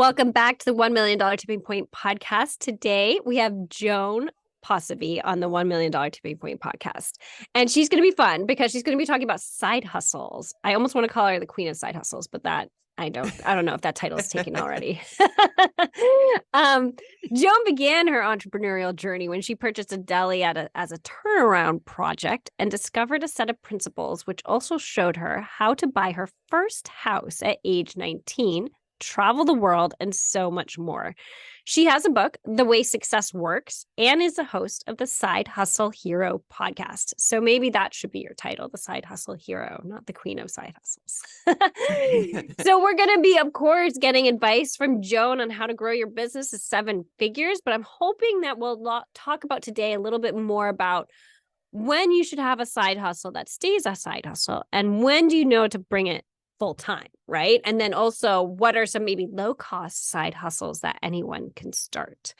Welcome back to the $1 million Tipping Point podcast. Today, we have Joan Posivy on the $1 million Tipping Point podcast. And she's going to be fun because she's going to be talking about side hustles. I almost want to call her the queen of side hustles, but I don't know if that title is taken already. Joan began her entrepreneurial journey when she purchased a deli as a turnaround project and discovered a set of principles which also showed her how to buy her first house at age 19, travel the world, and so much more. She has a book, The Way Success Works, and is a host of the Side Hustle Hero podcast. So maybe that should be your title, the Side Hustle Hero, not the Queen of Side Hustles. So we're going to be, of course, getting advice from Joan on how to grow your business to 7 figures, but I'm hoping that we'll talk about today a little bit more about when you should have a side hustle that stays a side hustle, and when do you know to bring it full time, right? And then also, what are some maybe low-cost side hustles that anyone can start?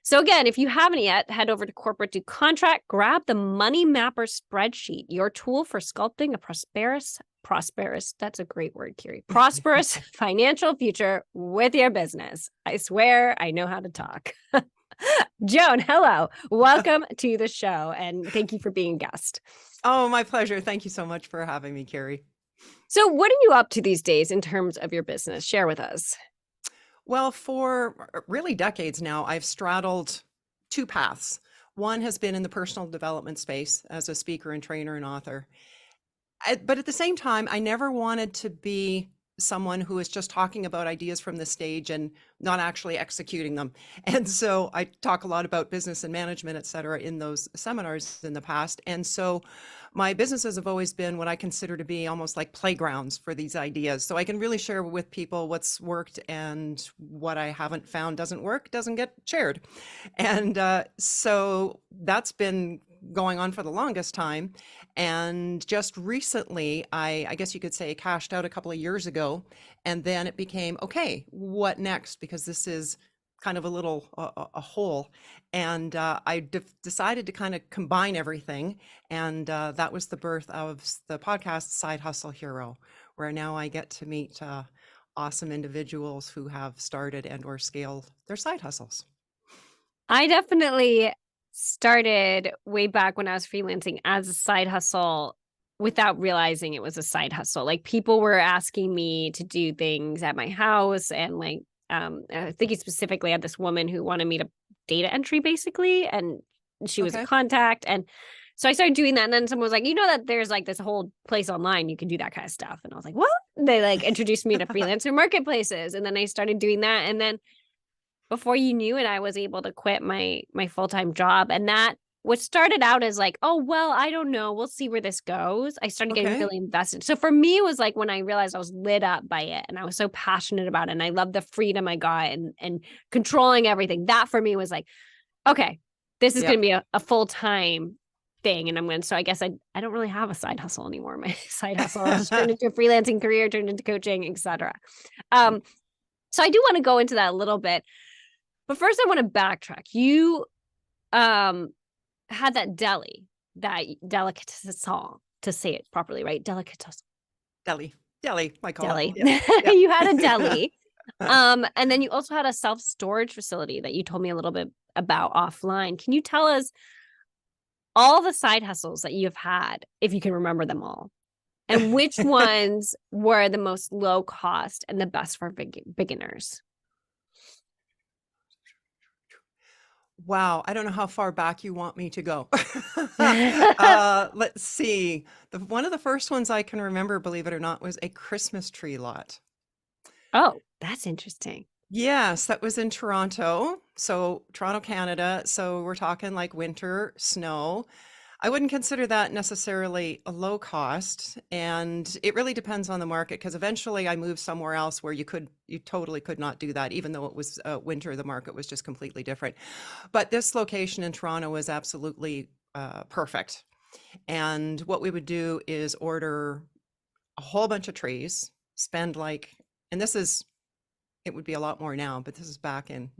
So again, if you haven't yet, head over to Corporate to Contract, grab the Money Mapper spreadsheet, your tool for sculpting a prosperous, that's a great word, Kiri, prosperous financial future with your business. I swear I know how to talk. Joan, hello. Welcome to the show, and thank you for being a guest. Oh, my pleasure. Thank you so much for having me, Kiri. So what are you up to these days in terms of your business? Share with us. Well, for really decades now, I've straddled 2 paths. One has been in the personal development space as a speaker and trainer and author. But at the same time, I never wanted to be someone who is just talking about ideas from the stage and not actually executing them. And so I talk a lot about business and management, et cetera, in those seminars in the past. And so my businesses have always been what I consider to be almost like playgrounds for these ideas. So I can really share with people what's worked, and what I haven't found doesn't work, doesn't get shared. And so that's been going on for the longest time. And just recently, I guess you could say, cashed out a couple of years ago. And then it became, okay, what next? Because this is kind of a hole. And I decided to kind of combine everything. And that was the birth of the podcast Side Hustle Hero, where now I get to meet awesome individuals who have started and or scaled their side hustles. I definitely started way back when I was freelancing as a side hustle without realizing it was a side hustle. Like, people were asking me to do things at my house, and like, I think specifically had this woman who wanted me to data entry basically, and she was a contact. And so I started doing that, and then someone was like, you know that there's like this whole place online you can do that kind of stuff. And I was like, what? They like introduced me to freelancer marketplaces, and then I started doing that. And then before you knew it, I was able to quit my full-time job. And that what started out as like, oh, well, I don't know, we'll see where this goes. I started getting really invested. So for me, it was like when I realized I was lit up by it, and I was so passionate about it, and I loved the freedom I got and controlling everything. That for me was like, okay, this is going to be a full-time thing. And so I guess I don't really have a side hustle anymore. My side hustle has turned into a freelancing career, turned into coaching, etc. So I do want to go into that a little bit. But first, I want to backtrack. You had that deli, that delicatessen, to say it properly, right? Delicatessen. Deli, I call deli. it. Yeah. You had a deli. And then you also had a self-storage facility that you told me a little bit about offline. Can you tell us all the side hustles that you've had, if you can remember them all, and which ones were the most low cost and the best for beginners? Wow, I don't know how far back you want me to go. Let's see. One of the first ones I can remember, believe it or not, was a Christmas tree lot. Oh, that's interesting. Yes, that was in Toronto. So Toronto, Canada. So we're talking like winter, snow. I wouldn't consider that necessarily a low cost, and it really depends on the market, because eventually I moved somewhere else where you totally could not do that. Even though it was winter, the market was just completely different. But this location in Toronto was absolutely perfect. And what we would do is order a whole bunch of trees, spend and it would be a lot more now, but this is back in,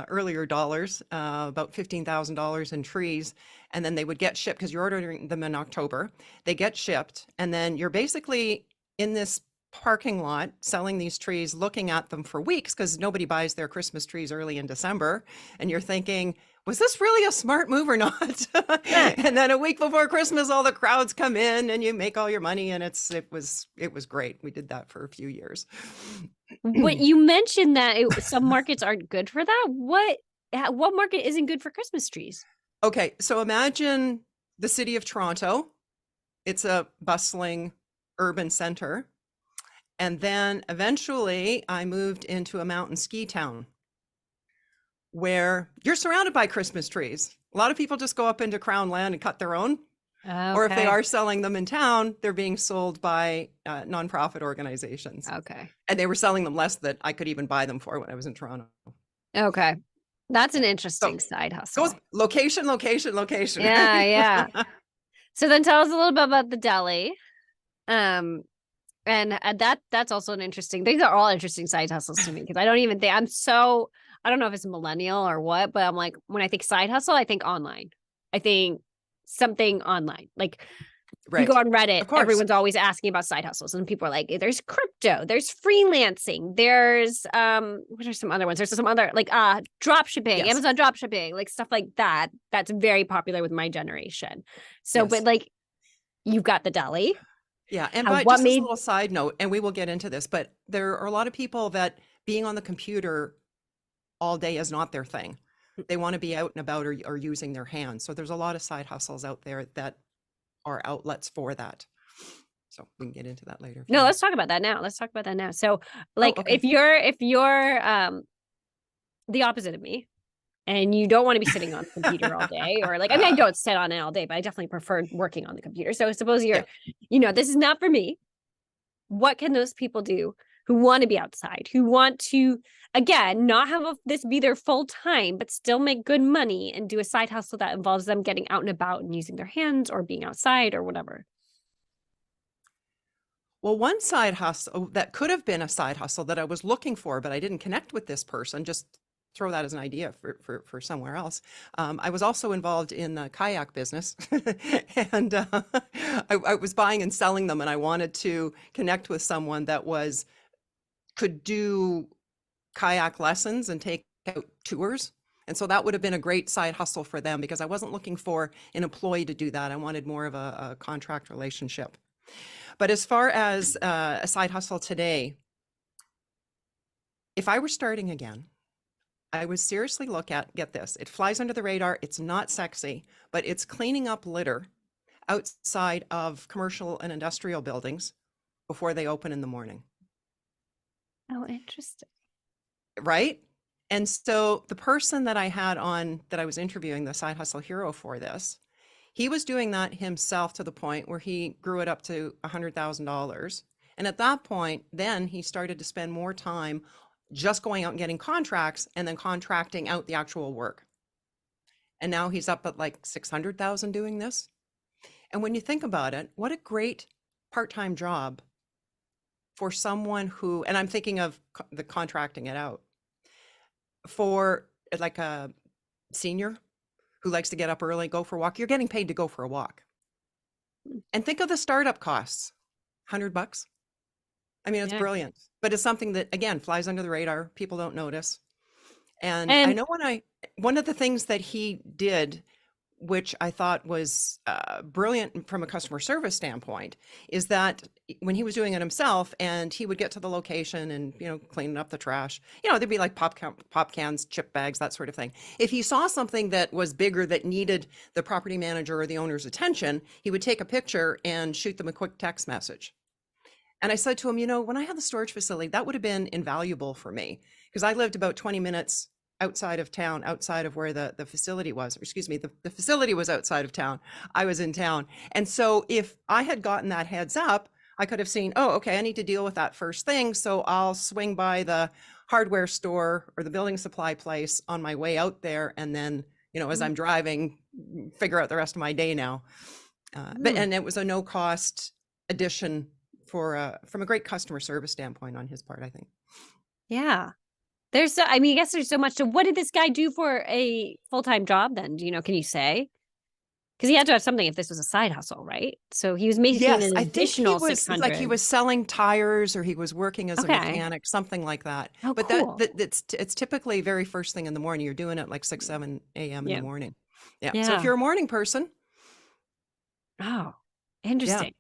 earlier dollars, about $15,000 in trees. And then they would get shipped, because you're ordering them in October. They get shipped, and then you're basically in this parking lot selling these trees, looking at them for weeks because nobody buys their Christmas trees early in December. And you're thinking, was this really a smart move or not? And then a week before Christmas, all the crowds come in and you make all your money. And it was great. We did that for a few years. What you mentioned that some markets aren't good for that. What market isn't good for Christmas trees? Okay, so imagine the city of Toronto. It's a bustling urban center. And then eventually I moved into a mountain ski town where you're surrounded by Christmas trees. A lot of people just go up into Crown land and cut their own. Okay. Or if they are selling them in town, they're being sold by nonprofit organizations. Okay. And they were selling them less than I could even buy them for when I was in Toronto. Okay. That's an interesting side hustle. Location. Yeah, yeah. So then tell us a little bit about the deli. And that's also an interesting, these are all interesting side hustles to me because I don't even think I don't know if it's a millennial or what, but I'm like, when I think side hustle, I think online. I think something online. Like you go on Reddit, everyone's always asking about side hustles. And people are like, there's crypto, there's freelancing, there's what are some other ones? There's some other like drop shipping, Amazon drop shipping, like stuff like that. That's very popular with my generation. So, but like you've got the deli. Yeah. And but just as a little side note, and we will get into this, but there are a lot of people that being on the computer all day is not their thing. They want to be out and about or using their hands. So there's a lot of side hustles out there that are outlets for that. So we can get into that later. No, let's talk about that now. So like if you're the opposite of me and you don't want to be sitting on the computer all day, or like, I mean, I don't sit on it all day, but I definitely prefer working on the computer. So suppose you're, this is not for me. What can those people do who want to be outside, who want to, again, not have this be their full time, but still make good money and do a side hustle that involves them getting out and about and using their hands or being outside or whatever? Well, one side hustle that could have been a side hustle that I was looking for, but I didn't connect with this person, just throw that as an idea for somewhere else. I was also involved in the kayak business and I was buying and selling them, and I wanted to connect with someone that could do kayak lessons and take out tours. And so that would have been a great side hustle for them because I wasn't looking for an employee to do that. I wanted more of a contract relationship. But as far as a side hustle today, if I were starting again, I would seriously look at, get this, it flies under the radar, it's not sexy, but it's cleaning up litter outside of commercial and industrial buildings before they open in the morning. Oh, interesting. Right? And so the person that I had on, that I was interviewing, the side hustle hero for this, he was doing that himself to the point where he grew it up to $100,000. And at that point, then he started to spend more time just going out and getting contracts and then contracting out the actual work. And now he's up at like 600,000 doing this. And when you think about it, what a great part-time job for someone who, and I'm thinking of the contracting it out, for like a senior who likes to get up early, go for a walk. You're getting paid to go for a walk. And think of the startup costs, $100. I mean, it's brilliant, but it's something that, again, flies under the radar. People don't notice. And I know one of the things that he did, which I thought was brilliant from a customer service standpoint, is that when he was doing it himself and he would get to the location and, cleaning up the trash, there'd be like pop cans, chip bags, that sort of thing. If he saw something that was bigger that needed the property manager or the owner's attention, he would take a picture and shoot them a quick text message. And I said to him, when I had the storage facility, that would have been invaluable for me because I lived about 20 minutes outside of town, outside of where the facility was, or excuse me, the facility was outside of town. I was in town. And so if I had gotten that heads up, I could have seen, oh, okay, I need to deal with that first thing. So I'll swing by the hardware store or the building supply place on my way out there. And then, as I'm driving, figure out the rest of my day now. And it was a no cost addition from a great customer service standpoint on his part, I think. Yeah. I guess there's so much. So what did this guy do for a full-time job then? Do you know, can you say? Because he had to have something if this was a side hustle, right? So he was making Yes, an I think he additional was like he 600. was selling tires or he was working as a Okay. mechanic, something like that. Oh, But cool. it's typically very first thing in the morning. You're doing it like 6, 7 a.m. in the Yeah. morning. Yeah. So if Yeah. you're a morning person, Oh, yeah, interesting. All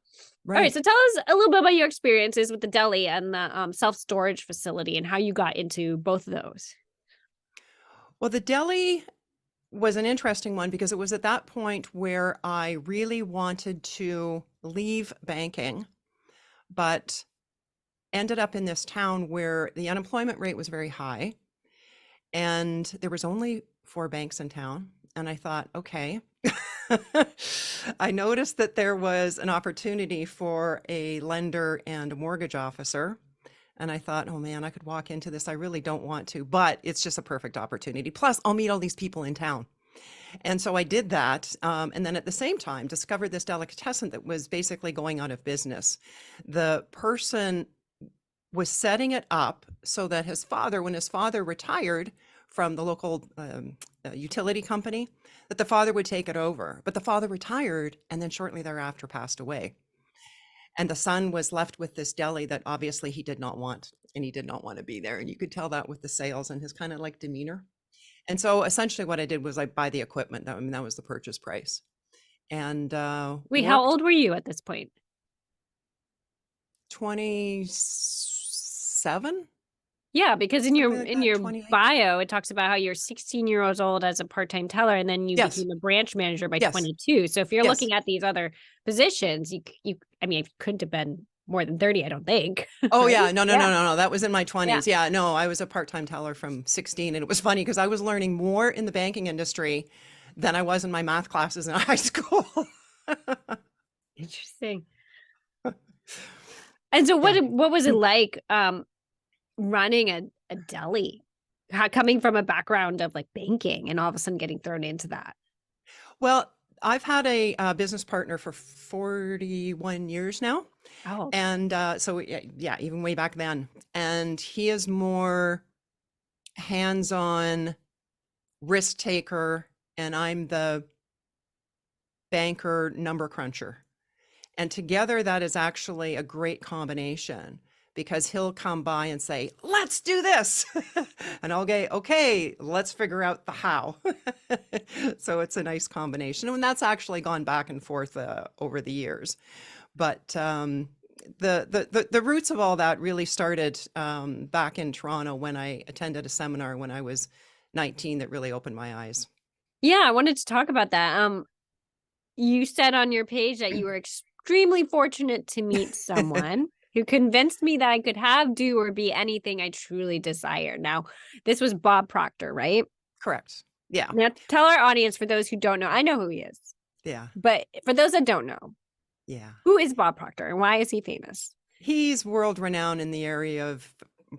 right. right. So tell us a little bit about your experiences with the deli and the self-storage facility and how you got into both of those. Well, the deli was an interesting one because it was at that point where I really wanted to leave banking, but ended up in this town where the unemployment rate was very high and there was only 4 banks in town. And I thought, okay. I noticed that there was an opportunity for a lender and a mortgage officer. And I thought, oh man, I could walk into this. I really don't want to, but it's just a perfect opportunity. Plus, I'll meet all these people in town. And so I did that. And then at the same time, discovered this delicatessen that was basically going out of business. The person was setting it up so that his father, when his father retired from the local utility company, that the father would take it over. But the father retired and then shortly thereafter passed away. And the son was left with this deli that obviously he did not want, and he did not want to be there. And you could tell that with the sales and his kind of like demeanor. And so essentially what I did was I buy the equipment. I mean, that was the purchase price. And Wait, how worked old were you at this point? 27, Yeah, because something like in that, your 28. bio, it talks about how you're 16 years old as a part-time teller, and then you Yes, became a branch manager by yes, 22. So if you're yes. looking at these other positions, I mean, it couldn't have been more than 30, I don't think, Oh right? yeah, no, no, Yeah, no, no, no. That was in my yeah. 20s. Yeah, no, I was a part-time teller from 16, and it was funny because I was learning more in the banking industry than I was in my math classes in high school. Interesting. And so Yeah. what was it like running a deli? Coming from a background of like banking and all of a sudden getting thrown into that. Well, I've had a business partner for 41 years now. Oh, And so, yeah, yeah, even way back then. And he is more hands-on risk taker, and I'm the banker number cruncher. And together, that is actually a great combination because he'll come by and say, let's do this. And I'll go, okay, let's figure out the how. So it's a nice combination. And that's actually gone back and forth over the years. But the roots of all that really started back in Toronto when I attended a seminar when I was 19 that really opened my eyes. yeah, I wanted to talk about that. You said on your page that you were extremely fortunate to meet someone who convinced me that I could have, do, or be anything I truly desire. Now, this was Bob Proctor, right? Correct. Yeah. Now, tell our audience, for those who don't know, I know who he is, Yeah. but for those that don't know, Yeah. who is Bob Proctor and why is he famous? He's world renowned in the area of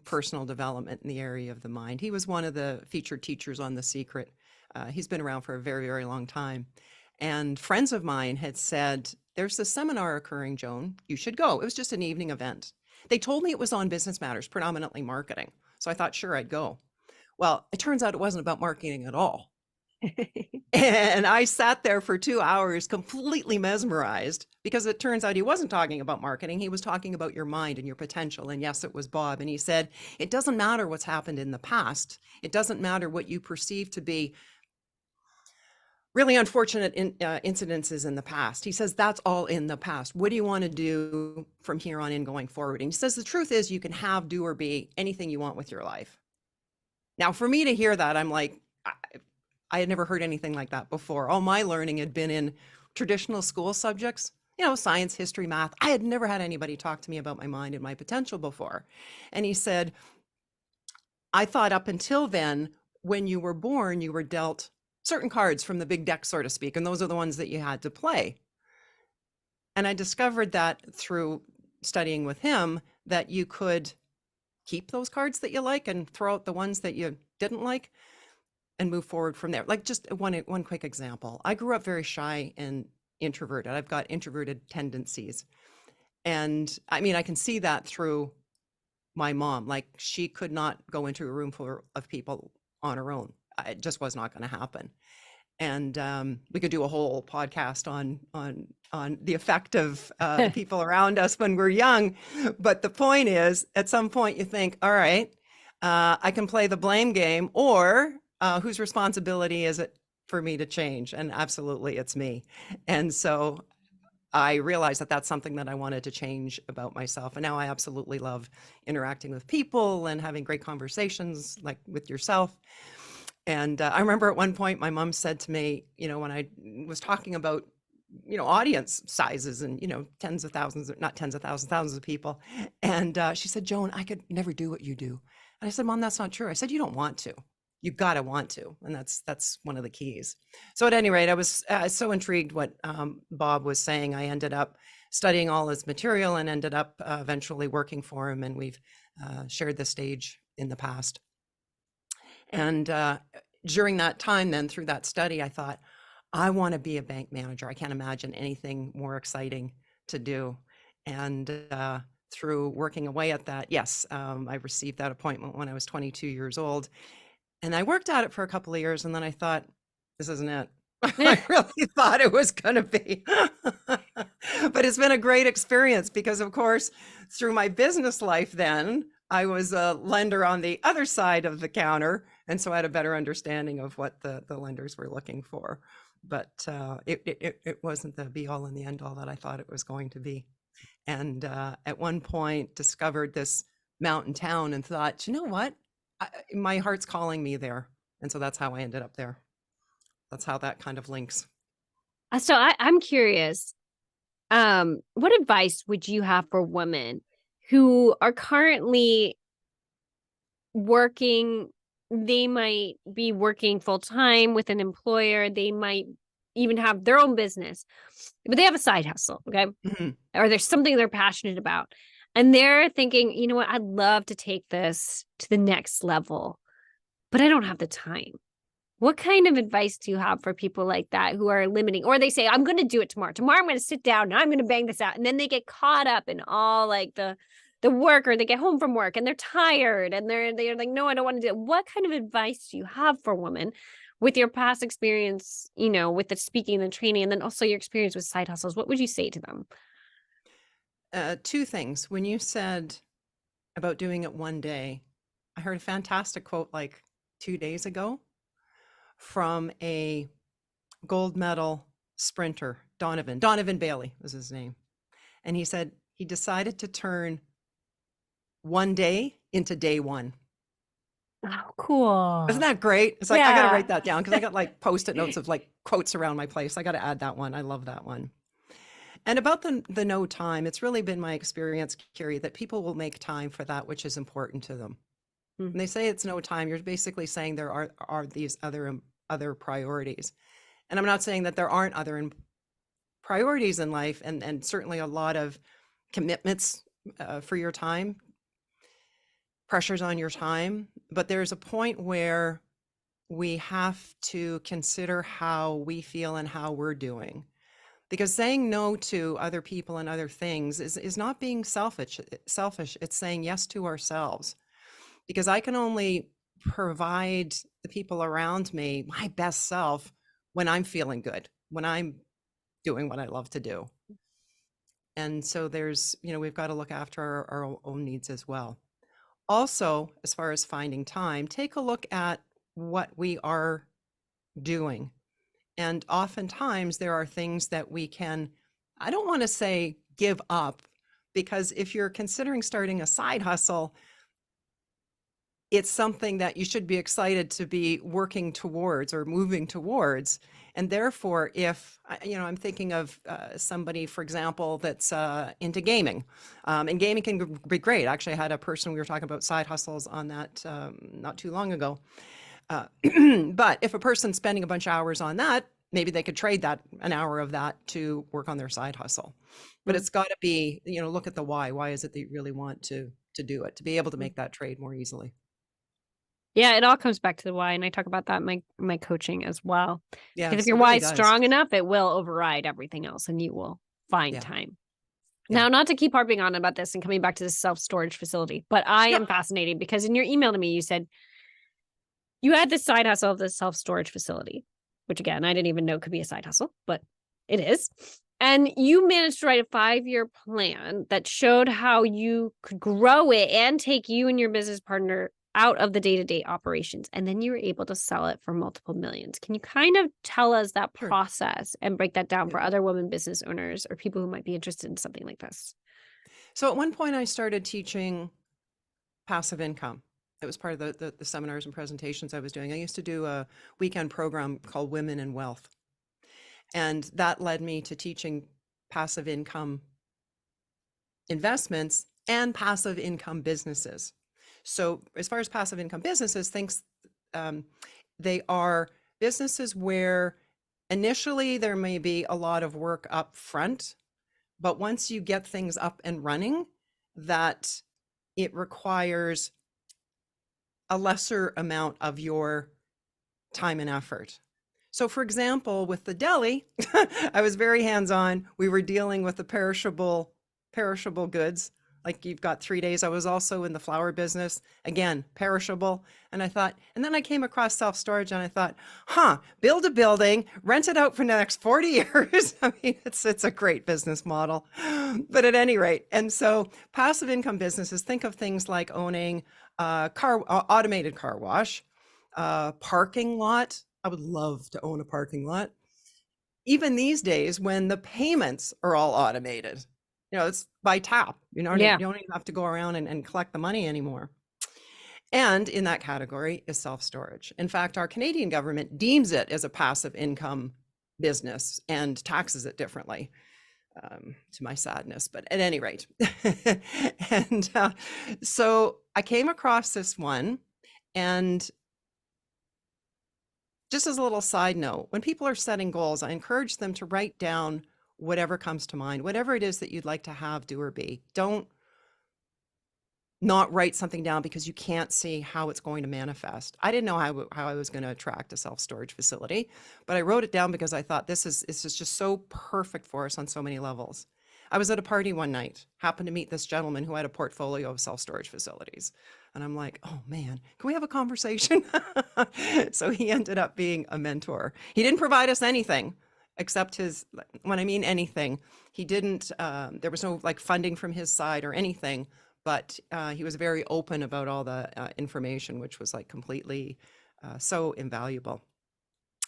personal development in the area of the mind. He was one of the featured teachers on The Secret. He's been around for a very, very long time. And friends of mine had said, there's a seminar occurring, Joan. You should go. It was just an evening event. They told me it was on business matters, predominantly marketing. So I thought, sure, I'd go. Well, it turns out it wasn't about marketing at all. And I sat there for 2 hours completely mesmerized because it turns out he wasn't talking about marketing. He was talking about your mind and your potential. And yes, it was Bob. And he said, it doesn't matter what's happened in the past. It doesn't matter what you perceive to be really unfortunate incidences in the past. He says, that's all in the past. What do you want to do from here on in going forward? And he says, the truth is you can have, do, or be anything you want with your life. Now, for me to hear that, I'm like, I had never heard anything like that before. All my learning had been in traditional school subjects, science, history, math. I had never had anybody talk to me about my mind and my potential before. And he said, I thought up until then, when you were born, you were dealt certain cards from the big deck, so to speak, and those are the ones that you had to play. And I discovered that through studying with him that you could keep those cards that you like and throw out the ones that you didn't like and move forward from there. Like just one quick example. I grew up very shy and introverted. I've got introverted tendencies. And I mean, I can see that through my mom. Like she could not go into a room full of people on her own. It just was not going to happen. And we could do a whole podcast on the effect of the people around us when we're young. But the point is, at some point, you think, all right, I can play the blame game, or whose responsibility is it for me to change? And absolutely, it's me. And so I realized that that's something that I wanted to change about myself. And now I absolutely love interacting with people and having great conversations like with yourself. And I remember at one point my mom said to me, when I was talking about, audience sizes and, tens of thousands, not tens of thousands, thousands of people. And she said, Joan, I could never do what you do. And I said, Mom, that's not true. I said, you don't want to. You've got to want to. And that's one of the keys. So at any rate, I was so intrigued what Bob was saying. I ended up studying all his material and ended up eventually working for him. And we've shared the stage in the past. And during that time, then through that study, I thought, I want to be a bank manager. I can't imagine anything more exciting to do. And through working away at that, yes, I received that appointment when I was 22 years old. And I worked at it for a couple of years, and then I thought, this isn't it. I really thought it was going to be. But it's been a great experience because, of course, through my business life then, I was a lender on the other side of the counter. And so I had a better understanding of what the lenders were looking for. But it wasn't the be all and the end all that I thought it was going to be. And at one point discovered this mountain town and thought, you know what? My heart's calling me there. And so that's how I ended up there. That's how that kind of links. So I'm curious, what advice would you have for women who are currently working? They might be working full time with an employer. They might even have their own business, but they have a side hustle. Okay. Mm-hmm. Or there's something they're passionate about. And they're thinking, you know what, I'd love to take this to the next level, but I don't have the time. What kind of advice do you have for people like that who are limiting, or they say, I'm going to do it tomorrow. Tomorrow I'm going to sit down and I'm going to bang this out. And then they get caught up in all like the work, or they get home from work and they're tired and they're like, no, I don't want to do it. What kind of advice do you have for women with your past experience, with the speaking and training, and then also your experience with side hustles? What would you say to them? Two things. When you said about doing it one day, I heard a fantastic quote like 2 days ago from a gold medal sprinter, Donovan Bailey was his name. And he said he decided to turn one day into day one. Oh, cool. Isn't that great? It's like, I got to write that down because I got like Post-it notes of like quotes around my place. I got to add that one. I love that one. And about the no time, it's really been my experience, Carrie, that people will make time for that which is important to them. When they say it's no time, you're basically saying there are these other priorities. And I'm not saying that there aren't other priorities in life, and certainly a lot of commitments for your time, pressures on your time. But there's a point where we have to consider how we feel and how we're doing. Because saying no to other people and other things is not being selfish. It's saying yes to ourselves. Because I can only provide the people around me my best self when I'm feeling good, when I'm doing what I love to do. And so there's, we've got to look after our own needs as well. Also, as far as finding time, take a look at what we are doing. And oftentimes there are things that we can, I don't want to say give up, because if you're considering starting a side hustle, it's something that you should be excited to be working towards or moving towards. And therefore, if, I'm thinking of somebody, for example, that's into gaming, and gaming can be great. Actually, I had a person, we were talking about side hustles on that not too long ago. But if a person's spending a bunch of hours on that, maybe they could trade an hour of that to work on their side hustle. But it's got to be, look at the why. Why is it that you really want to do it, to be able to make that trade more easily? Yeah, it all comes back to the why. And I talk about that in my coaching as well. Yeah, Because if your why is strong enough, it will override everything else and you will find time. Now, not to keep harping on about this and coming back to this self-storage facility, but I am fascinated because in your email to me, you said you had this side hustle of this self-storage facility. which again, I didn't even know could be a side hustle, but it is. And you managed to write a 5-year plan that showed how you could grow it and take you and your business partner out of the day-to-day operations. And then you were able to sell it for multiple millions. Can you kind of tell us that Sure. process and break that down Yeah. for other women business owners or people who might be interested in something like this? So at one point, I started teaching passive income. It was part of the seminars and presentations I was doing. I used to do a weekend program called Women in Wealth. And that led me to teaching passive income investments and passive income businesses. So as far as passive income businesses, um, they are businesses where initially there may be a lot of work up front, but once you get things up and running, that it requires a lesser amount of your time and effort. So for example, with the deli, I was very hands-on. We were dealing with the perishable goods. Like you've got 3 days. I was also in the flower business, again, perishable. And I thought, and then I came across self-storage and I thought, build a building, rent it out for the next 40 years. I mean, it's a great business model. But at any rate, and so passive income businesses, think of things like owning a automated car wash, parking lot. I would love to own a parking lot. Even these days, when the payments are all automated, it's by tap. You don't even have to go around and collect the money anymore. And in that category is self-storage. In fact, our Canadian government deems it as a passive income business and taxes it differently, to my sadness. But at any rate, and so I came across this one, and just as a little side note, when people are setting goals, I encourage them to write down whatever comes to mind, whatever it is that you'd like to have, do, or be. Don't not write something down because you can't see how it's going to manifest. I didn't know how I was going to attract a self-storage facility, but I wrote it down because I thought this is just so perfect for us on so many levels. I was at a party one night, happened to meet this gentleman who had a portfolio of self-storage facilities. And I'm like, oh man, can we have a conversation? So he ended up being a mentor. He didn't provide us anything except when I mean anything, he didn't, there was no like funding from his side or anything, but he was very open about all the information, which was like completely so invaluable.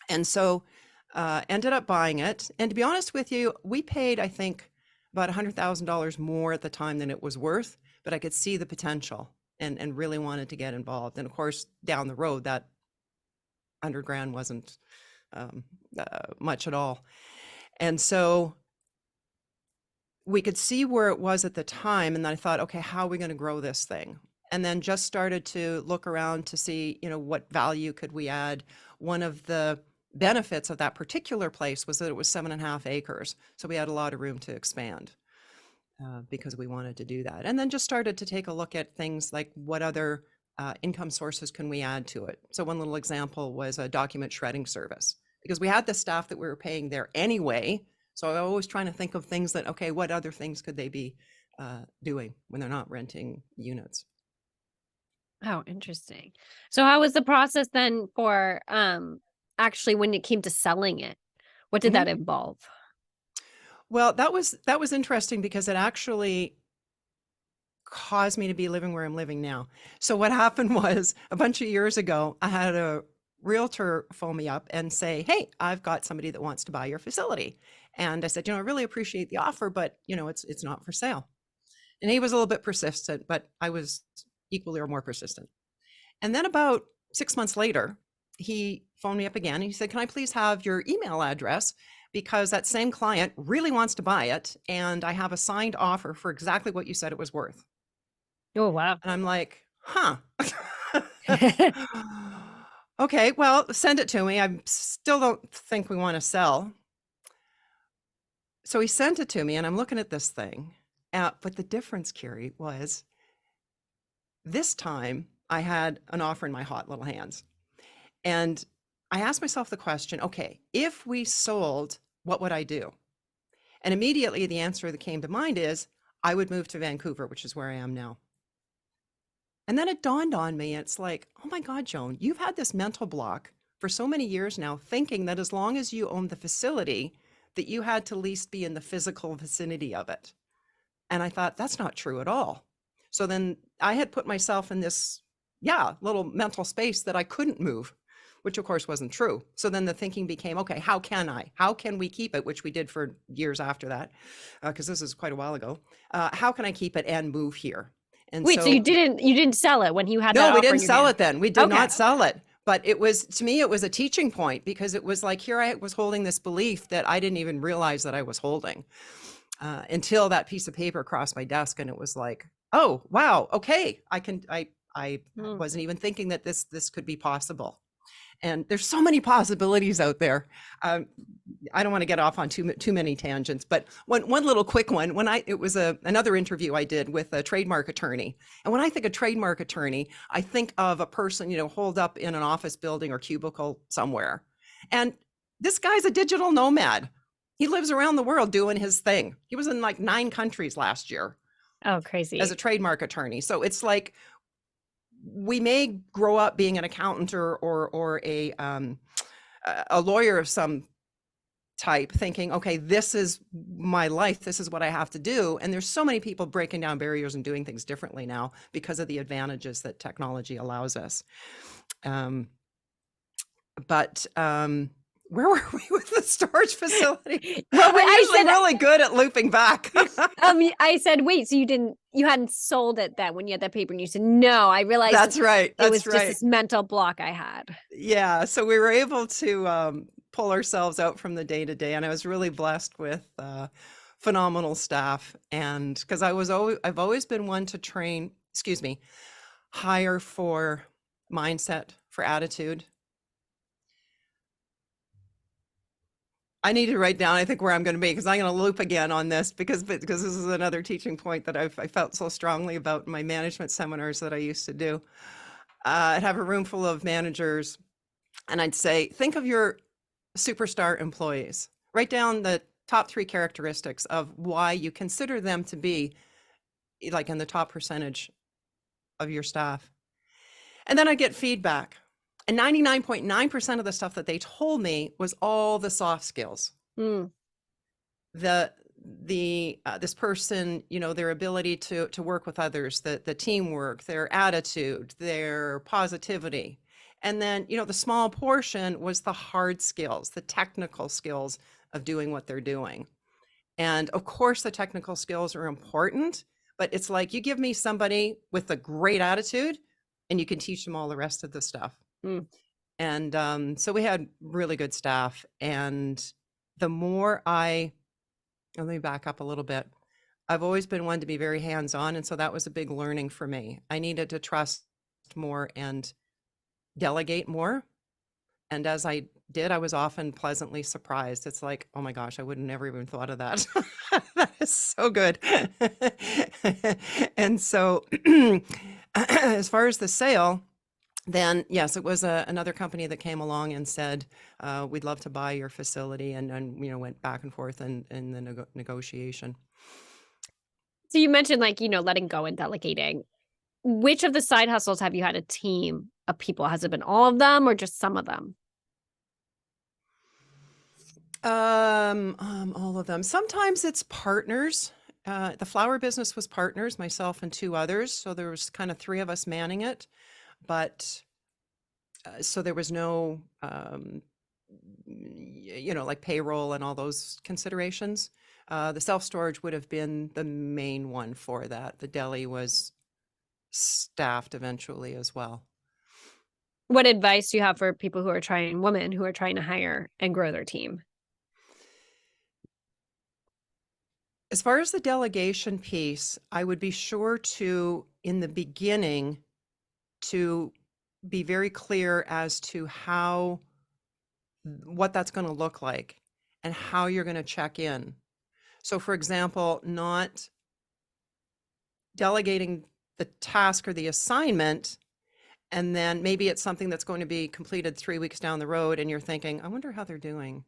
And so ended up buying it. And to be honest with you, we paid, I think, about $100,000 more at the time than it was worth, but I could see the potential and really wanted to get involved. And of course, down the road, that $100,000 wasn't much at all. And so we could see where it was at the time. And then I thought, okay, how are we going to grow this thing? And then just started to look around to see, what value could we add. One of the benefits of that particular place was that it was 7.5 acres. So we had a lot of room to expand because we wanted to do that. And then just started to take a look at things like what other income sources can we add to it. So one little example was a document shredding service, because we had the staff that we were paying there anyway. So I was always trying to think of things that, okay, what other things could they be doing when they're not renting units? Oh, interesting. So how was the process then for actually when it came to selling it? What did Mhm. that involve? Well, that was interesting because it actually caused me to be living where I'm living now. So what happened was a bunch of years ago, I had a realtor phone me up and say, "Hey, I've got somebody that wants to buy your facility." And I said, "I really appreciate the offer, but it's not for sale." And he was a little bit persistent, but I was equally or more persistent. And then about 6 months later, he phoned me up again and he said, "Can I please have your email address? Because that same client really wants to buy it. And I have a signed offer for exactly what you said it was worth." Oh, wow. And I'm like, huh. Okay, well, send it to me. I still don't think we want to sell. So he sent it to me and I'm looking at this thing. But the difference, Carrie, was this time I had an offer in my hot little hands. And I asked myself the question, okay, if we sold, what would I do? And immediately the answer that came to mind is I would move to Vancouver, which is where I am now. And then it dawned on me, it's like, oh my God, Joan, you've had this mental block for so many years now, thinking that as long as you owned the facility, that you had to at least be in the physical vicinity of it. And I thought, that's not true at all. So then I had put myself in this, little mental space that I couldn't move, which of course wasn't true. So then the thinking became, okay, how can we keep it? Which we did for years after that, because this is quite a while ago. How can I keep it and move here? And Wait, so you didn't sell it when you had that no, we offer in didn't your sell hand? it then. We did Okay. not sell it. But it was, to me, it was a teaching point, because it was like, here I was holding this belief that I didn't even realize that I was holding, until that piece of paper crossed my desk, and it was like, oh, wow, okay, I wasn't even thinking that this could be possible. And there's so many possibilities out there. I don't want to get off on too many tangents, but one little quick one. It was another interview I did with a trademark attorney, and when I think of trademark attorney, I think of a person, holed up in an office building or cubicle somewhere. And this guy's a digital nomad. He lives around the world doing his thing. He was in like 9 countries last year. Oh, crazy. As a trademark attorney. So it's like, we may grow up being an accountant or a lawyer of some type, thinking, okay, this is my life, this is what I have to do. And there's so many people breaking down barriers and doing things differently now because of the advantages that technology allows us. Where were we with the storage facility? Well, I'm usually really good at looping back. I said, wait, so you hadn't sold it then when you had that paper, and you said, no, I realized That's right. It was just this mental block I had. Yeah. So we were able to pull ourselves out from the day to day. And I was really blessed with phenomenal staff. And because I've always been one to hire for mindset, for attitude. I need to write down, I think, where I'm going to be, because I'm going to loop again on this, because this is another teaching point that I felt so strongly about in my management seminars that I used to do. I'd have a room full of managers, and I'd say, think of your superstar employees. Write down the top 3 characteristics of why you consider them to be like in the top percentage of your staff. And then I get feedback. And 99.9% of the stuff that they told me was all the soft skills. This person, their ability to work with others, the teamwork, their attitude, their positivity. And then, the small portion was the hard skills, the technical skills of doing what they're doing. And of course, the technical skills are important, but it's like, you give me somebody with a great attitude and you can teach them all the rest of the stuff. And so we had really good staff. And the more let me back up a little bit. I've always been one to be very hands-on. And so that was a big learning for me. I needed to trust more and delegate more. And as I did, I was often pleasantly surprised. It's like, oh my gosh, I would have never even thought of that. That is so good. And so as far as the sale, then yes, it was another company that came along and said, we'd love to buy your facility, and went back and forth in the negotiation. So you mentioned letting go and delegating. Which of the side hustles have you had a team of people? Has it been all of them or just some of them? All of them. Sometimes it's partners. The flower business was partners, myself and 2 others. So there was kind of 3 of us manning it. But so there was no, like payroll and all those considerations. The self-storage would have been the main one for that. The deli was staffed eventually as well. What advice do you have for women who are trying to hire and grow their team? As far as the delegation piece, I would be sure to, in the beginning, to be very clear as to what that's going to look like and how you're going to check in. So for example, not delegating the task or the assignment, and then maybe it's something that's going to be completed 3 weeks down the road, and you're thinking, I wonder how they're doing.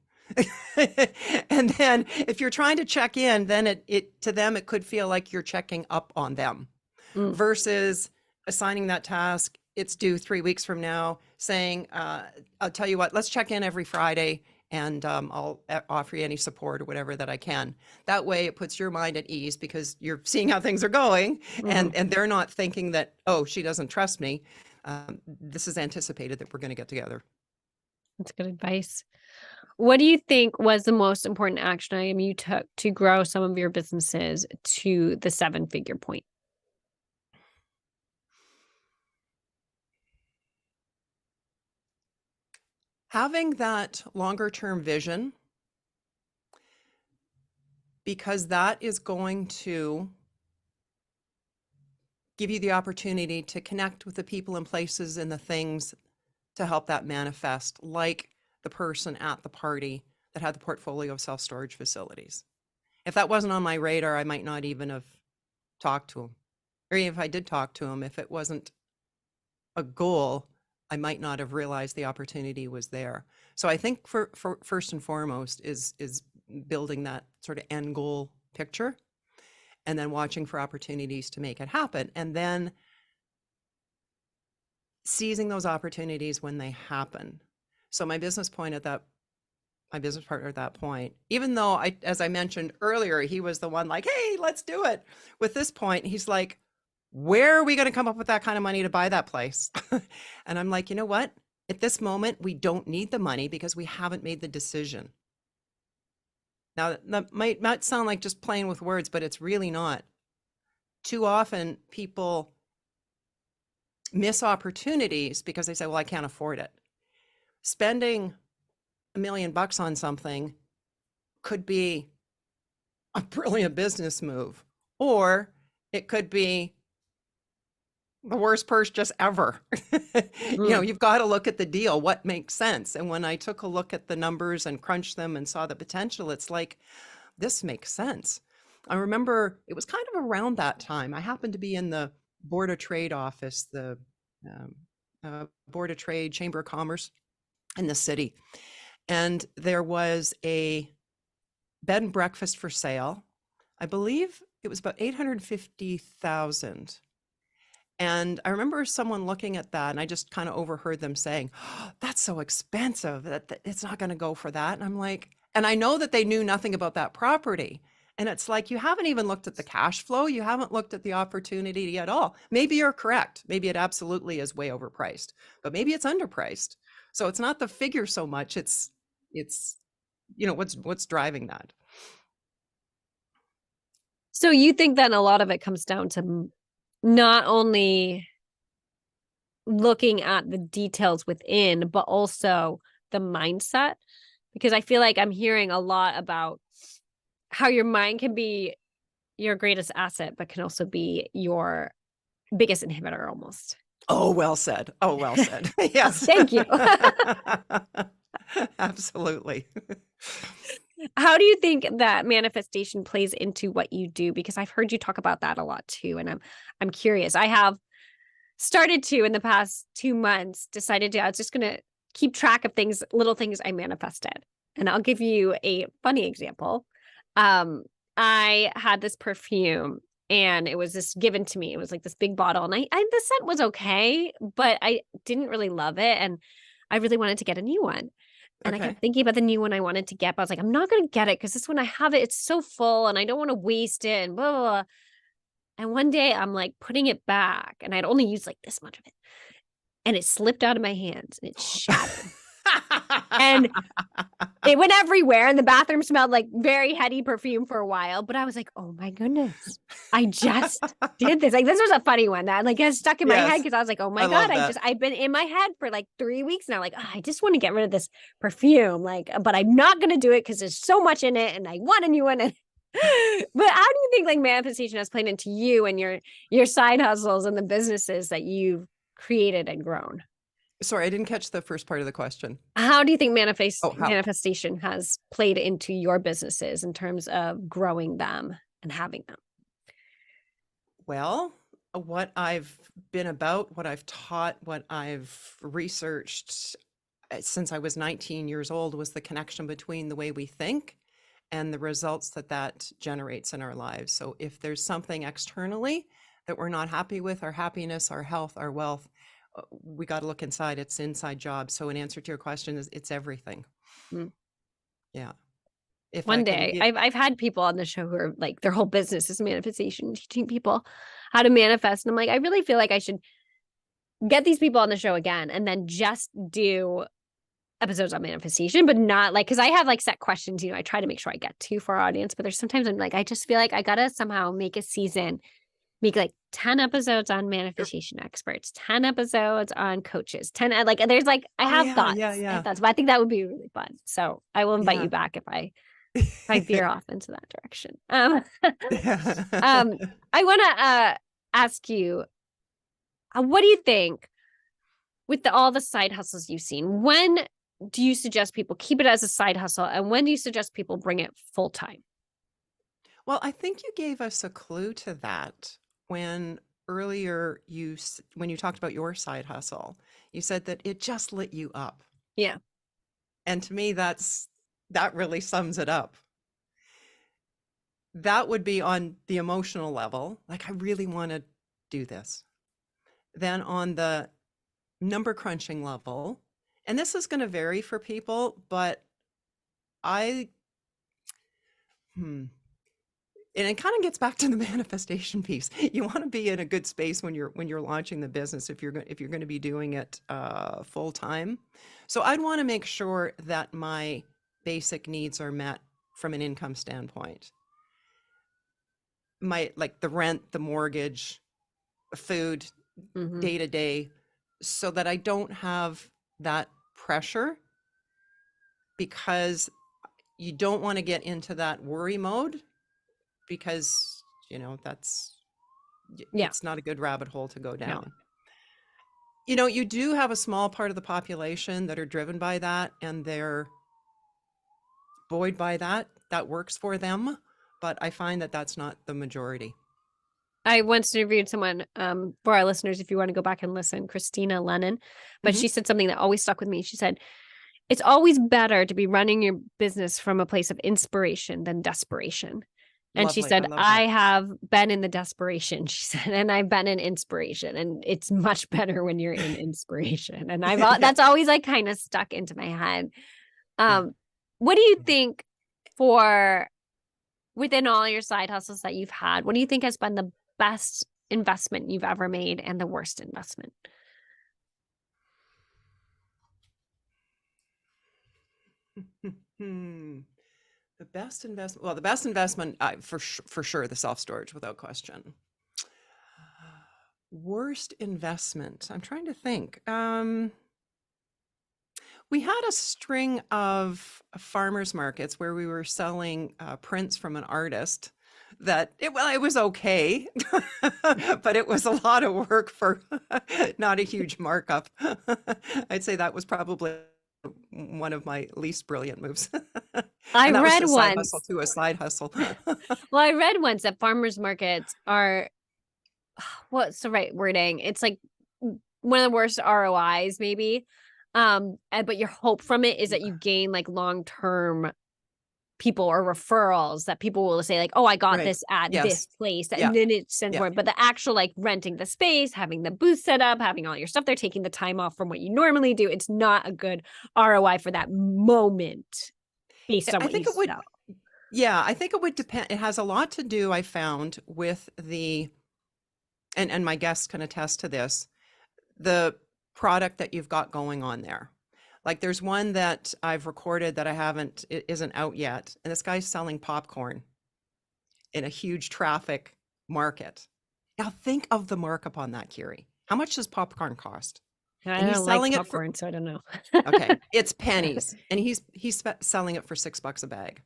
And then if you're trying to check in, then it to them, it could feel like you're checking up on them versus assigning that task. It's due 3 weeks from now. saying, I'll tell you what, let's check in every Friday and I'll offer you any support or whatever that I can. That way it puts your mind at ease because you're seeing how things are going and they're not thinking that, oh, she doesn't trust me. This is anticipated that we're going to get together. That's good advice. What do you think was the most important action item you took to grow some of your businesses to the seven-figure point? Having that longer term vision, because that is going to give you the opportunity to connect with the people and places and the things to help that manifest, like the person at the party that had the portfolio of self-storage facilities. If that wasn't on my radar, I might not even have talked to him. Or even if I did talk to him, if it wasn't a goal, I might not have realized the opportunity was there. So I think for first and foremost is building that sort of end goal picture and then watching for opportunities to make it happen. And then seizing those opportunities when they happen. So my business partner at that point, even though as I mentioned earlier, he was the one like, hey, let's do it. With this point, he's like, where are we going to come up with that kind of money to buy that place? And I'm like, you know what? At this moment, we don't need the money because we haven't made the decision. Now, that might sound like just playing with words, but it's really not. Too often people miss opportunities because they say, well, I can't afford it. Spending $1 million on something could be a brilliant business move, or it could be the worst purse just ever. You've got to look at the deal, what makes sense. And when I took a look at the numbers and crunched them and saw the potential, it's like, this makes sense. I remember it was kind of around that time. I happened to be in the Board of Trade office, the Board of Trade, Chamber of Commerce in the city. And there was a bed and breakfast for sale. I believe it was about 850,000. And I remember someone looking at that and I just kind of overheard them saying, oh, that's so expensive that it's not going to go for that. And I'm like, and I know that they knew nothing about that property. And it's like, you haven't even looked at the cash flow. You haven't looked at the opportunity at all. Maybe you're correct. Maybe it absolutely is way overpriced, but maybe it's underpriced. So it's not the figure so much. It's what's driving that. So you think then a lot of it comes down to not only looking at the details within, but also the mindset? Because I feel like I'm hearing a lot about how your mind can be your greatest asset, but can also be your biggest inhibitor almost. Oh, well said. Oh, well said. Yes. Thank you. Absolutely. How do you think that manifestation plays into what you do? Because I've heard you talk about that a lot too, and I'm curious. I have started to in the past 2 months decided I was just going to keep track of things, little things I manifested. And I'll give you a funny example. I had this perfume and it was just given to me. It was like this big bottle and the scent was okay, but I didn't really love it. And I really wanted to get a new one. And I Okay. kept thinking about the new one I wanted to get, but I was like, I'm not going to get it because this one I have it, it's so full and I don't want to waste it and blah, blah, blah. And one day I'm like putting it back and I'd only used like this much of it. And it slipped out of my hands and it shattered. And it went everywhere and the bathroom smelled like very heady perfume for a while. But I was like, oh my goodness, I just did this. Like, this was a funny one that like has stuck in my head because I was like, oh my God, I've been in my head for like 3 weeks now. Like, oh, I just want to get rid of this perfume. Like, but I'm not going to do it because there's so much in it and I want a new one. But how do you think like manifestation has played into you and your side hustles and the businesses that you've created and grown? Sorry, I didn't catch the first part of the question. How do you think Oh, how? manifestation has played into your businesses in terms of growing them and having them? Well, what I've been about, what I've taught, what I've researched since I was 19 years old was the connection between the way we think and the results that generates in our lives. So if there's something externally that we're not happy with, our happiness, our health, our wealth, we got to look inside. It's inside job. So in answer to your question is it's everything. Mm. Yeah. If I One can day, give, I've had people on the show who are like their whole business is manifestation, teaching people how to manifest. And I'm like, I really feel like I should get these people on the show again and then just do episodes on manifestation, but not like, because I have like set questions, I try to make sure I get to for our audience, but there's sometimes I'm like, I just feel like I gotta somehow make a season, make like 10 episodes on manifestation experts, 10 episodes on coaches, 10, like, there's like, I oh have yeah, thoughts, yeah, I have yeah, thoughts, but I think that would be really fun. So I will invite yeah. you back if I veer off into that direction. Yeah. I want to ask you, what do you think with all the side hustles you've seen? When do you suggest people keep it as a side hustle, and when do you suggest people bring it full time? Well, I think you gave us a clue to that when earlier when you talked about your side hustle, you said that it just lit you up. Yeah, And to me, that really sums it up. That would be on the emotional level, like I really want to do this. Then on the number crunching level, and this is going to vary for people, but I, hmm, and it kind of gets back to the manifestation piece. You want to be in a good space when you're launching the business if you're going to be doing it full time. So I'd want to make sure that my basic needs are met from an income standpoint. My like the rent, the mortgage, food, mm-hmm. day to day, so that I don't have that pressure, because you don't want to get into that worry mode, because that's Yeah, it's not a good rabbit hole to go no, down. You do have a small part of the population that are driven by that, and they're buoyed by that works for them, but I find that that's not the majority. I once interviewed someone, for our listeners, if you want to go back and listen, Christina Lennon, but Hmm. she said something that always stuck with me. She said, it's always better to be running your business from a place of inspiration than desperation. And she Lovely, I said, love I that. have been in the desperation, she said, and I've been in inspiration. And it's much better when you're in inspiration. And Yeah, that's always like kind of stuck into my head. yeah, What do you yeah. think for within all your side hustles that you've had, what do you think has been the best investment you've ever made and the worst investment? Hmm. The best investment, well, the best investment, for sure, the self-storage, without question. Worst investment, I'm trying to think. We had a string of farmers markets where we were selling prints from an artist that it was okay, but it was a lot of work for not a huge markup. I'd say that was probably one of my least brilliant moves. I And that was read a side hustle once, to a side hustle. well, I read once that farmers markets are, what's the right wording? It's like one of the worst ROIs, maybe. But your hope from it is that you gain like long-term people or referrals, that people will say like, oh, I got Right. this at Yes. this place, Yeah. and then it's sent Yeah. for it. But the actual like renting the space, having the booth set up, having all your stuff, they're taking the time off from what you normally do. It's not a good ROI for that moment based on I what you think it would, sell. yeah, I think it would depend. It has a lot to do, I found, with and my guests can attest to this, the product that you've got going on there. Like there's one that I've recorded that it isn't out yet. And this guy's selling popcorn in a huge traffic market. Now think of the markup on that, Kiri. How much does popcorn cost? I And he's don't like selling it for, popcorn, so I don't know. okay, it's pennies. And he's selling it for $6 a bag.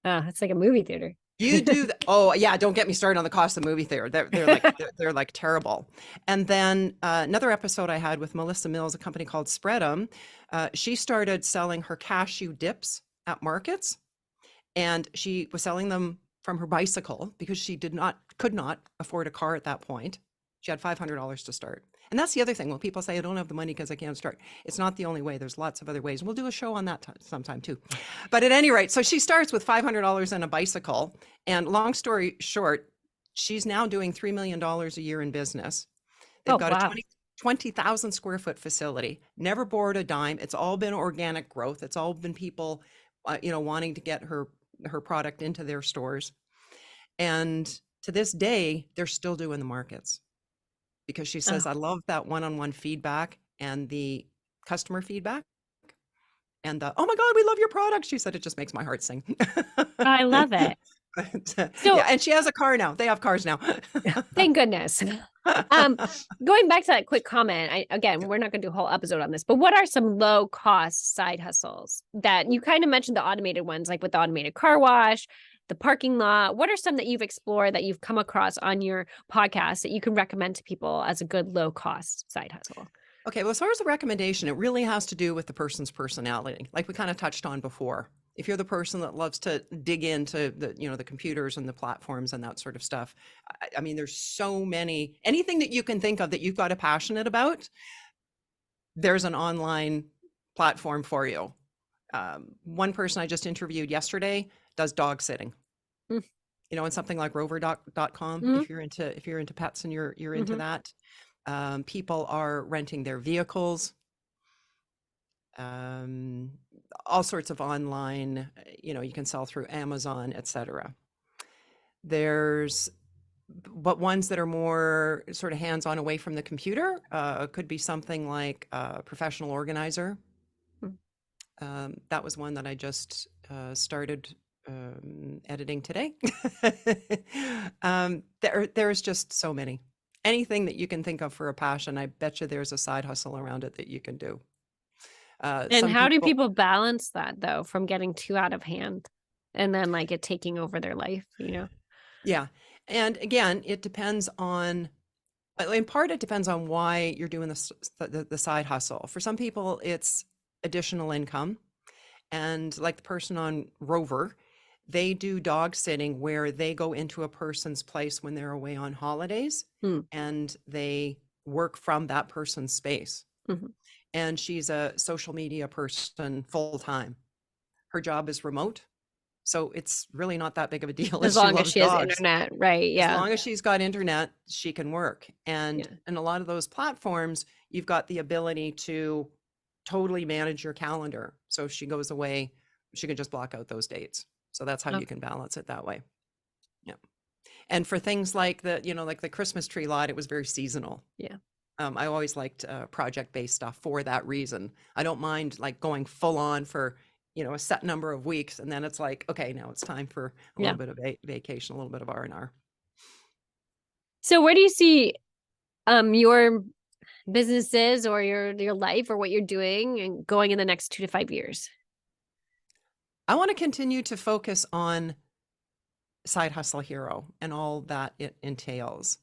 It's like a movie theater. You do oh yeah, don't get me started on the cost of movie theater. They're like they're like terrible. And then another episode I had with Melissa Mills, a company called Spread'em. She started selling her cashew dips at markets, and she was selling them from her bicycle because she could not afford a car at that point. She had $500 to start. And that's the other thing. When people say I don't have the money because I can't start, it's not the only way. There's lots of other ways. We'll do a show on that sometime too. But at any rate, so she starts with $500 and a bicycle. And long story short, she's now doing $3 million a year in business. They've Oh, got a wow. 20,000 square foot facility, never borrowed a dime. It's all been organic growth. It's all been people, wanting to get her product into their stores. And to this day, they're still doing the markets because she says, Oh, I love that one-on-one feedback and the customer feedback. And oh my God, we love your product. She said, it just makes my heart sing. I love it. Yeah, So and she has a car now. They have cars now. thank goodness. Going back to that quick comment, we're not going to do a whole episode on this, but what are some low cost side hustles that you kind of mentioned, the automated ones, like with the automated car wash, the parking lot? What are some that you've explored that you've come across on your podcast that you can recommend to people as a good low cost side hustle? Okay, well, as far as the recommendation, it really has to do with the person's personality, like we kind of touched on before. If you're the person that loves to dig into the computers and the platforms and that sort of stuff, I mean, there's so many, anything that you can think of that you've got a passionate about, there's an online platform for you. One person I just interviewed yesterday does dog sitting. Mm. And something like rover.com, Mhm. if you're into pets and you're into Mhm. that. People are renting their vehicles, all sorts of online, you can sell through Amazon, etc. But ones that are more sort of hands-on away from the computer, could be something like a professional organizer. That was one that I just started editing today. There's just so many. Anything that you can think of for a passion, I bet you there's a side hustle around it that you can do. And Some how do people, people balance that though, from getting too out of hand and then like it taking over their life, yeah. And again, it depends on, in part, it depends on why you're doing the side hustle. For some people, it's additional income. And like the person on Rover, they do dog sitting where they go into a person's place when they're away on holidays Hmm. and they work from that person's space. Mhm. And she's a social media person full time. Her job is remote. So it's really not that big of a deal if As she long as loves she has dogs. internet, right? As Yeah. long as she's got internet, she can work. And Yeah. in a lot of those platforms, you've got the ability to totally manage your calendar. So if she goes away, she can just block out those dates. So that's how you Okay. can balance it that way. Yeah. And for things like like the Christmas tree lot, it was very seasonal. Yeah. I always liked project-based stuff for that reason. I don't mind like going full on for, a set number of weeks. And then it's like, okay, now it's time for a Yeah. little bit of vacation, a little bit of R&R. So where do you see your businesses or your life or what you're doing and going in the next 2 to 5 years? I want to continue to focus on Side Hustle Hero and all that it entails.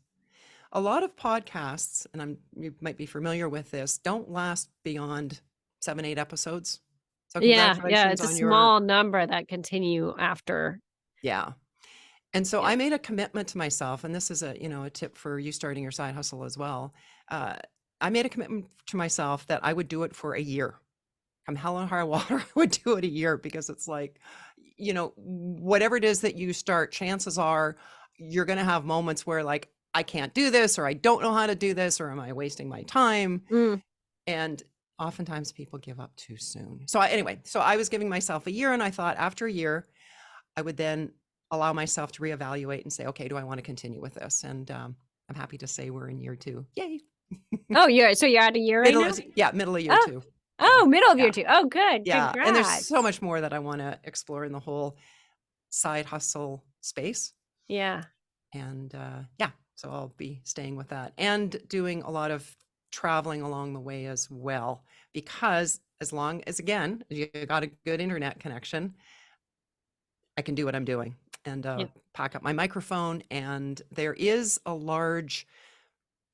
A lot of podcasts, and you might be familiar with this, don't last beyond 7, 8 episodes. So Yeah, yeah, congratulations it's a on your, small number that continue after. yeah. And so Yeah. I made a commitment to myself, and this is a tip for you starting your side hustle as well. Uh, I made a commitment to myself that I would do it for a year. Come hell or high water, I would do it a year because it's like, whatever it is that you start, chances are you're going to have moments where like, I can't do this, or I don't know how to do this, or am I wasting my time? Mm. And oftentimes people give up too soon. So I was giving myself a year, and I thought after a year, I would then allow myself to reevaluate and say, okay, do I want to continue with this? And I'm happy to say we're in year 2. Yay. Oh, you're at a year right now? Middle of year Oh, 2. Yeah. oh, middle of Yeah. year 2. Oh, good. Yeah. And there's so Congrats. much more that I want to explore in the whole side hustle space. Yeah. And yeah, so I'll be staying with that and doing a lot of traveling along the way as well, because as long as, again, you got a good internet connection, I can do what I'm doing and Yeah. pack up my microphone. And there is a large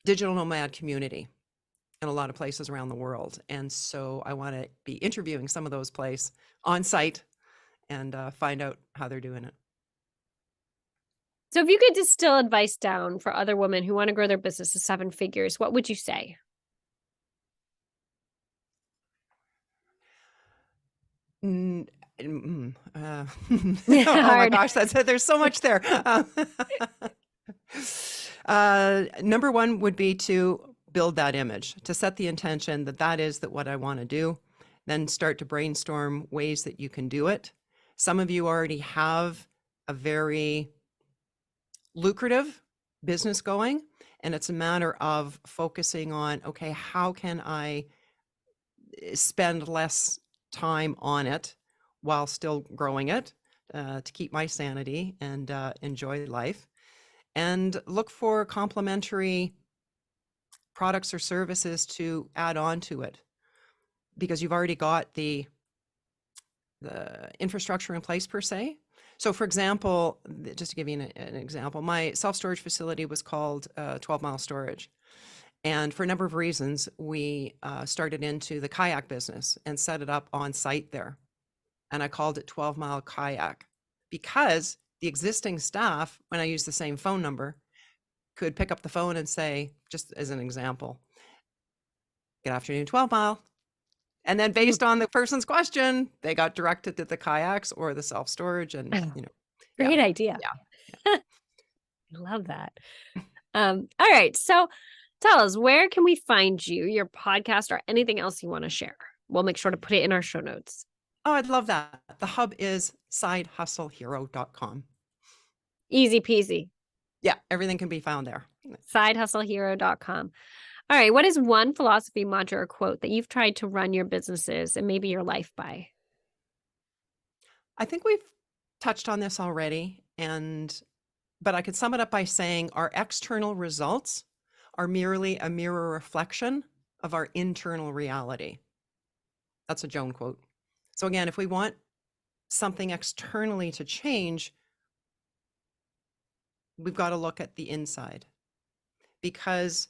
digital nomad community in a lot of places around the world. And so I want to be interviewing some of those places on site and find out how they're doing it. So if you could distill advice down for other women who want to grow their business to 7 figures, what would you say? Mm, oh my Hard. gosh, there's so much there. Number one would be to build that image, to set the intention that that is that what I want to do, then start to brainstorm ways that you can do it. Some of you already have a very lucrative business going, and it's a matter of focusing on, okay, how can I spend less time on it while still growing it, to keep my sanity and enjoy life, and look for complementary products or services to add on to it, because you've already got the infrastructure in place per se. So for example, just to give you an example, my self-storage facility was called 12 Mile Storage. And for a number of reasons, we started into the kayak business and set it up on site there. And I called it 12 Mile Kayak because the existing staff, when I used the same phone number, could pick up the phone and say, just as an example, "Good afternoon, 12 Mile." And then based on the person's question, they got directed to the kayaks or the self-storage, and, yeah, Great idea. yeah. I love that. All right. So tell us, where can we find you, your podcast, or anything else you want to share? We'll make sure to put it in our show notes. Oh, I'd love that. The hub is sidehustlehero.com. Easy peasy. Yeah, everything can be found there. Sidehustlehero.com. All right. What is one philosophy, mantra, or quote that you've tried to run your businesses and maybe your life by? I think we've touched on this already, but I could sum it up by saying our external results are merely a mirror reflection of our internal reality. That's a Joan quote. So again, if we want something externally to change, we've got to look at the inside. Because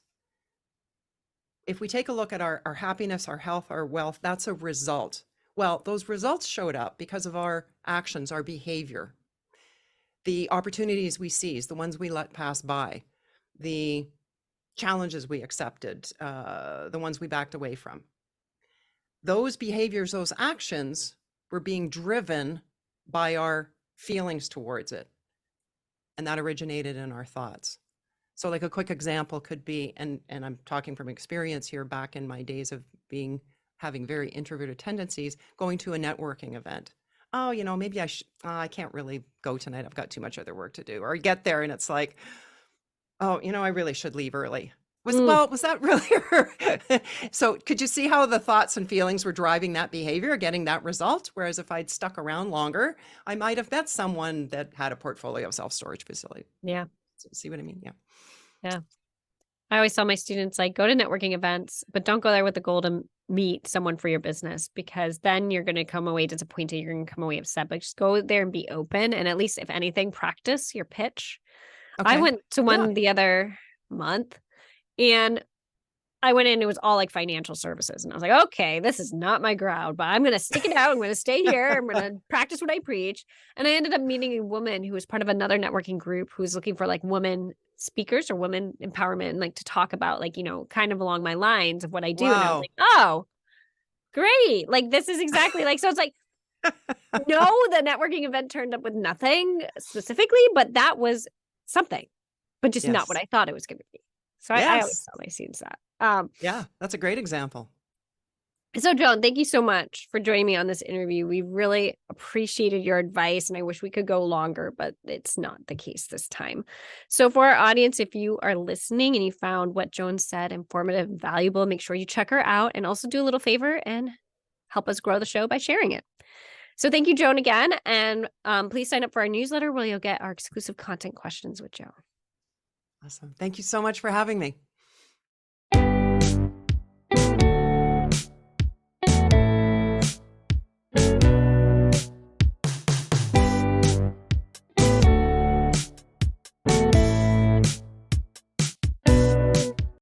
if we take a look at our happiness, our health, our wealth, that's a result. Well, those results showed up because of our actions, our behavior, the opportunities we seized, the ones we let pass by, the challenges we accepted, the ones we backed away from. Those behaviors, those actions were being driven by our feelings towards it. And that originated in our thoughts. So like a quick example could be, and I'm talking from experience here, back in my days of having very introverted tendencies, going to a networking event. Oh, maybe I can't really go tonight. I've got too much other work to do. Or you get there and it's like, oh, I really should leave early. Was that really? So could you see how the thoughts and feelings were driving that behavior, getting that result? Whereas if I'd stuck around longer, I might have met someone that had a portfolio of self-storage facility. Yeah. See what I mean? Yeah. Yeah. I always tell my students, like, go to networking events, but don't go there with the goal to meet someone for your business, because then you're going to come away disappointed. You're going to come away upset, but just go there and be open. And at least, if anything, practice your pitch. I Okay. went to one the other month, and I went in, it was all like financial services. And I was like, okay, this is not my crowd, but I'm going to stick it out. I'm going to stay here. I'm going to practice what I preach. And I ended up meeting a woman who was part of another networking group who's looking for like women speakers or women empowerment, and like to talk about like, kind of along my lines of what I do. And I was Wow. like, oh, great. Like, this is exactly like, so it's like, no, the networking event turned up with nothing specifically, but that was something, but just not what Yes. I thought it was going to be. So I always Yes. tell my students that. Yeah, that's a great example. So Joan, thank you so much for joining me on this interview. We really appreciated your advice, and I wish we could go longer, but it's not the case this time. So for our audience, if you are listening and you found what Joan said informative and valuable, make sure you check her out, and also do a little favor and help us grow the show by sharing it. So thank you, Joan, again. And please sign up for our newsletter where you'll get our exclusive content questions with Joan. Awesome. Thank you so much for having me.